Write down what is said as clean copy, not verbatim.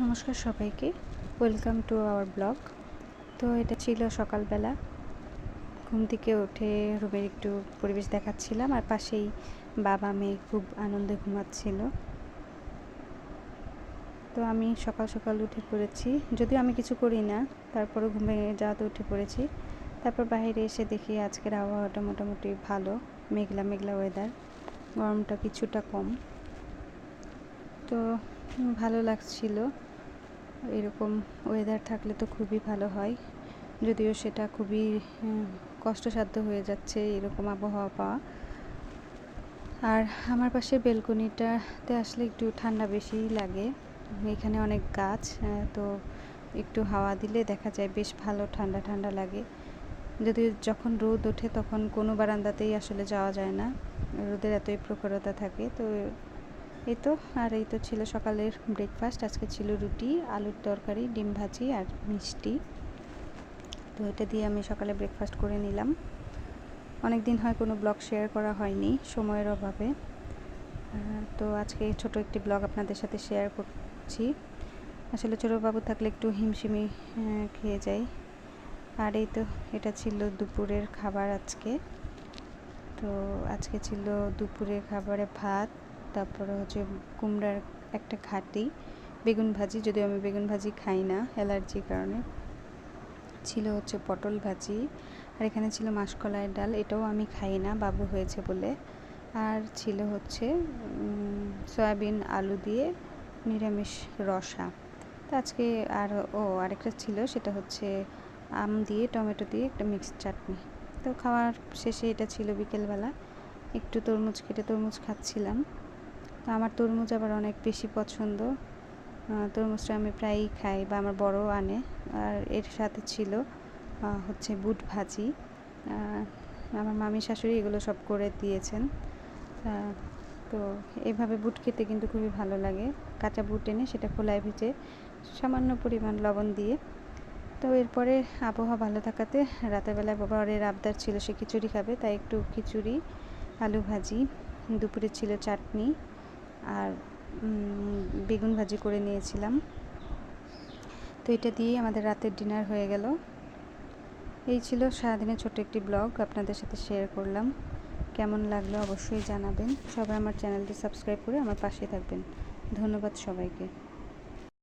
নমস্কার সবাইকে, welcome to our blog. তো এটা ছিল সকালবেলা, ঘুম থেকে উঠে রুমের একটু পরিবেশ দেখাচ্ছিলাম, আর পাশেই বাবা মেয়ে খুব আনন্দে ঘুমাচ্ছিল। তো আমি সকাল সকাল উঠে পড়েছি, যদিও আমি কিছু করি না, তারপরে ঘুমে যাওয়াতে উঠে পড়েছি। তারপর বাইরে এসে দেখি আজকের আবহাওয়াটা মোটামুটি ভালো, মেঘলা মেঘলা ওয়েদার, গরমটা কিছুটা কম। তো ভালো লাগছিল। এরকম ওয়েদার থাকলে তো খুবই ভালো হয়, যদিও সেটা খুবই কষ্টসাধ্য হয়ে যাচ্ছে এরকম আবহাওয়া পাওয়া। আর আমার পাশে বেলকনিটাতে আসলে একটু ঠান্ডা বেশিই লাগে, এখানে অনেক গাছ, তো একটু হাওয়া দিলে দেখা যায় বেশ ভালো ঠান্ডা ঠান্ডা লাগে। যদিও যখন রোদ ওঠে তখন কোনো বারান্দাতেই আসলে যাওয়া যায় না, রোদের এতই প্রখরতা থাকে। তো এই তো ছিল সকালের ব্রেকফাস্ট। আজকে ছিল রুটি, আলুর তরকারি, ডিম ভাজি আর মিষ্টি। তো এটা দিয়ে আমি সকালে ব্রেকফাস্ট করে নিলাম। অনেক দিন হয় কোনো ব্লগ শেয়ার করা হয়নি সময়ের অভাবে, তো আজকে ছোট একটি ব্লগ আপনাদের সাথে শেয়ার করছি। আসলে ছোটো বাবু থাকলে একটু হিমশিমি খেয়ে যাই। আর এই তো এটা ছিল দুপুরের খাবার আজকে। তো আজকে ছিল দুপুরের খাবারে ভাত, তারপরে হচ্ছে কুমড়ার একটা ঘাটি, বেগুন ভাজি, যদিও আমি বেগুন ভাজি খাই না অ্যালার্জির কারণে, ছিল হচ্ছে পটল ভাজি, আর এখানে ছিল মাসকলাইয়ের ডাল, এটাও আমি খাই না, বাবু হয়েছে বলে। আর ছিল হচ্ছে সয়াবিন আলু দিয়ে নিরামিষ রসা। তো আজকে আরেকটা ছিল, সেটা হচ্ছে আম দিয়ে টমেটো দিয়ে একটা মিক্সড চাটনি। তো খাওয়ার শেষে এটা ছিল বিকেলবেলা, একটু তরমুজ কেটে তরমুজ খাচ্ছিলাম। তো আমার তরমুজ আবার অনেক বেশি পছন্দ, তরমুজটা আমি প্রায়ই খাই বা আমার বড়ও আনে। আর এর সাথে ছিল হচ্ছে বুট ভাজি, আমার মামি শাশুড়ি এগুলো সব করে দিয়েছেন। তো এইভাবে বুট খেতে কিন্তু খুবই ভালো লাগে, কাঁচা বুট এনে সেটা খোলায় ভেজে সামান্য পরিমাণ লবণ দিয়ে। তো এরপরে আবহাওয়া ভালো থাকাতে রাতের বেলায় বাবার আবদার ছিল সে খিচুড়ি খাবে, তাই একটু খিচুড়ি, আলু ভাজি, দুপুরে ছিল চাটনি আর বেগুন ভাজি করে নিয়েছিলাম। তো এটা দিয়েই আমাদের রাতের ডিনার হয়ে গেল। এই ছিল সারাদিনের ছোট একটি ব্লগ আপনাদের সাথে শেয়ার করলাম। কেমন লাগলো অবশ্যই জানাবেন। সবাই আমার চ্যানেলটি সাবস্ক্রাইব করে আমার পাশে থাকবেন। ধন্যবাদ সবাইকে।